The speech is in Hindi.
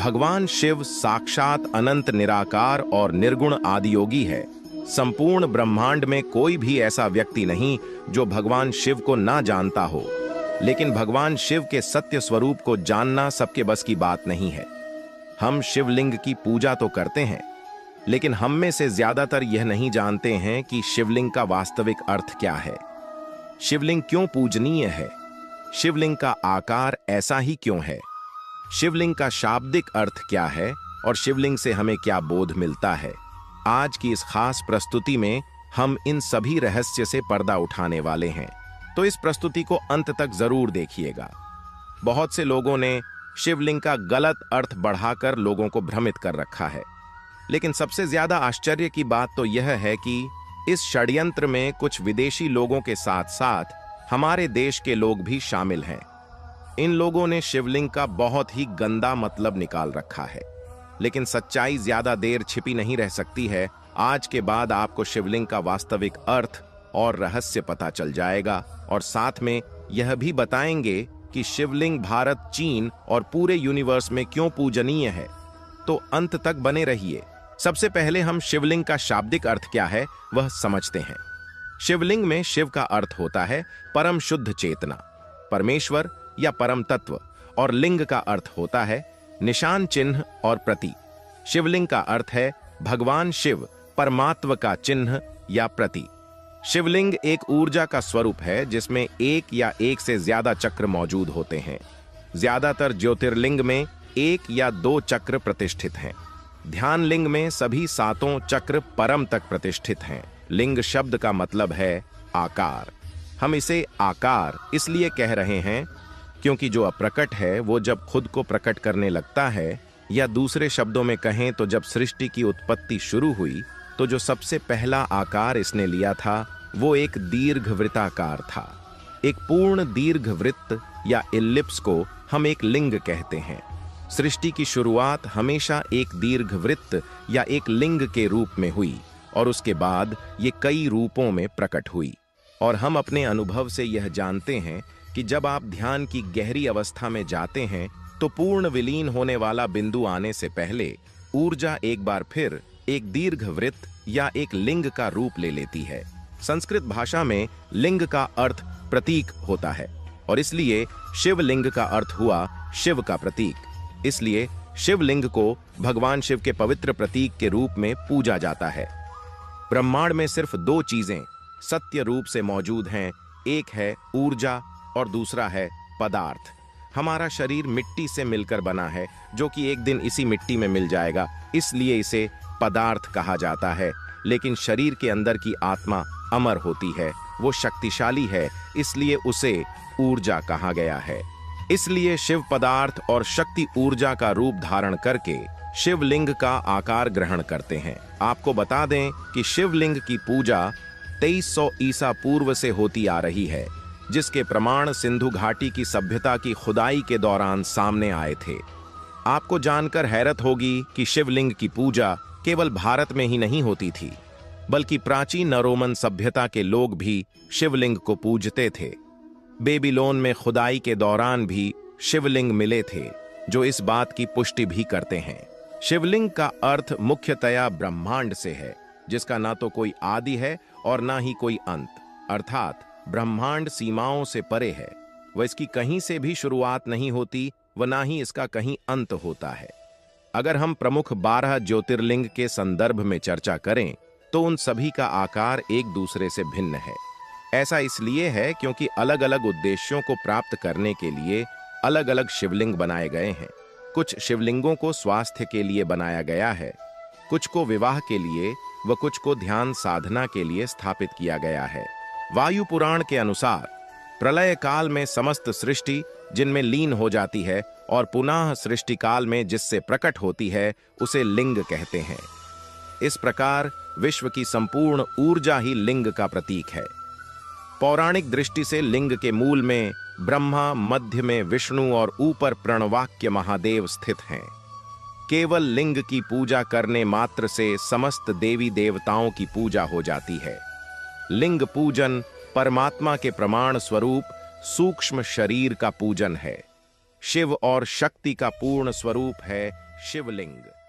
भगवान शिव साक्षात अनंत निराकार और निर्गुण आदियोगी है। संपूर्ण ब्रह्मांड में कोई भी ऐसा व्यक्ति नहीं जो भगवान शिव को ना जानता हो, लेकिन भगवान शिव के सत्य स्वरूप को जानना सबके बस की बात नहीं है। हम शिवलिंग की पूजा तो करते हैं, लेकिन हम में से ज्यादातर यह नहीं जानते हैं कि शिवलिंग का वास्तविक अर्थ क्या है। शिवलिंग क्यों पूजनीय है? शिवलिंग का आकार ऐसा ही क्यों है? शिवलिंग का शाब्दिक अर्थ क्या है और शिवलिंग से हमें क्या बोध मिलता है? आज की इस खास प्रस्तुति में हम इन सभी रहस्य से पर्दा उठाने वाले हैं, तो इस प्रस्तुति को अंत तक जरूर देखिएगा। बहुत से लोगों ने शिवलिंग का गलत अर्थ बढ़ाकर लोगों को भ्रमित कर रखा है, लेकिन सबसे ज्यादा आश्चर्य की बात तो यह है कि इस षड्यंत्र में कुछ विदेशी लोगों के साथ साथ हमारे देश के लोग भी शामिल हैं। इन लोगों ने शिवलिंग का बहुत ही गंदा मतलब निकाल रखा है, लेकिन सच्चाई ज्यादा देर छिपी नहीं रह सकती है। आज के बाद आपको शिवलिंग का वास्तविक अर्थ और रहस्य पता चल जाएगा, और साथ में यह भी बताएंगे कि शिवलिंग भारत, चीन और पूरे यूनिवर्स में क्यों पूजनीय है। तो अंत तक बने रहिए। सबसे पहले हम शिवलिंग का शाब्दिक अर्थ क्या है वह समझते हैं। शिवलिंग में शिव का अर्थ होता है परम शुद्ध चेतना, परमेश्वर या परम तत्व, और लिंग का अर्थ होता है निशान, चिन्ह और प्रतीक। शिवलिंग का अर्थ है भगवान शिव, परमात्मा का चिन्ह या प्रतीक। शिवलिंग एक ऊर्जा का स्वरूप है जिसमें एक या एक से ज्यादा चक्र मौजूद होते हैं। ज्यादातर ज्योतिर्लिंग में एक या दो चक्र प्रतिष्ठित हैं। ध्यान लिंग में सभी सातों चक्र परम तक प्रतिष्ठित हैं। लिंग शब्द का मतलब है आकार। हम इसे आकार इसलिए कह रहे हैं क्योंकि जो अप्रकट है वो जब खुद को प्रकट करने लगता है, या दूसरे शब्दों में कहें तो जब सृष्टि की उत्पत्ति शुरू हुई तो जो सबसे पहला आकार इसने लिया था वो एक दीर्घवृत्ताकार था। एक पूर्ण दीर्घवृत्त या इलिप्स को हम एक लिंग कहते हैं। सृष्टि की शुरुआत हमेशा एक दीर्घवृत्त या एक लिंग के रूप में हुई, और उसके बाद ये कई रूपों में प्रकट हुई। और हम अपने अनुभव से यह जानते हैं कि जब आप ध्यान की गहरी अवस्था में जाते हैं तो पूर्ण विलीन होने वाला बिंदु आने से पहले ऊर्जा एक बार फिर एक दीर्घवृत्त या एक लिंग का रूप ले लेती है। संस्कृत भाषा में लिंग का अर्थ प्रतीक होता है, और इसलिए शिवलिंग का अर्थ हुआ शिव का प्रतीक। इसलिए शिवलिंग को भगवान शिव के पवित्र प्रतीक के रूप में पूजा जाता है। ब्रह्मांड में सिर्फ दो चीजें सत्य रूप से मौजूद हैं, एक है ऊर्जा और दूसरा है पदार्थ। हमारा शरीर मिट्टी से मिलकर बना है, जो कि एक दिन इसी मिट्टी में मिल जाएगा, इसलिए इसे पदार्थ कहा जाता है। लेकिन शरीर के अंदर की आत्मा अमर होती है, वो शक्तिशाली है, इसलिए उसे ऊर्जा कहा गया है। इसलिए शिव पदार्थ और शक्ति ऊर्जा का रूप धारण करके शिवलिंग का आकार ग्रहण करते हैं। आपको बता दें कि शिवलिंग की पूजा 2300 ईसा पूर्व से होती आ रही है, जिसके प्रमाण सिंधु घाटी की सभ्यता की खुदाई के दौरान सामने आए थे। आपको जानकर हैरत होगी कि शिवलिंग की पूजा केवल भारत में ही नहीं होती थी, बल्कि प्राचीन रोमन सभ्यता के लोग भी शिवलिंग को पूजते थे। बेबीलोन में खुदाई के दौरान भी शिवलिंग मिले थे, जो इस बात की पुष्टि भी करते हैं। शिवलिंग का अर्थ मुख्यतया ब्रह्मांड से है, जिसका ना तो कोई आदि है और ना ही कोई अंत, अर्थात ब्रह्मांड सीमाओं से परे है। वह इसकी कहीं से भी शुरुआत नहीं होती, व ना ही इसका कहीं अंत होता है। अगर हम प्रमुख 12 ज्योतिर्लिंग के संदर्भ में चर्चा करें तो उन सभी का आकार एक दूसरे से भिन्न है। ऐसा इसलिए है क्योंकि अलग अलग उद्देश्यों को प्राप्त करने के लिए अलग अलग शिवलिंग बनाए गए हैं। कुछ शिवलिंगों को स्वास्थ्य के लिए बनाया गया है, कुछ को विवाह के लिए व कुछ को ध्यान साधना के लिए स्थापित किया गया है। वायु पुराण के अनुसार प्रलय काल में समस्त सृष्टि जिनमें लीन हो जाती है और पुनः सृष्टि काल में जिससे प्रकट होती है उसे लिंग कहते हैं। इस प्रकार विश्व की संपूर्ण ऊर्जा ही लिंग का प्रतीक है। पौराणिक दृष्टि से लिंग के मूल में ब्रह्मा, मध्य में विष्णु और ऊपर प्रणवाक्य महादेव स्थित हैं। केवल लिंग की पूजा करने मात्र से समस्त देवी देवताओं की पूजा हो जाती है। लिंग पूजन परमात्मा के प्रमाण स्वरूप सूक्ष्म शरीर का पूजन है। शिव और शक्ति का पूर्ण स्वरूप है शिवलिंग।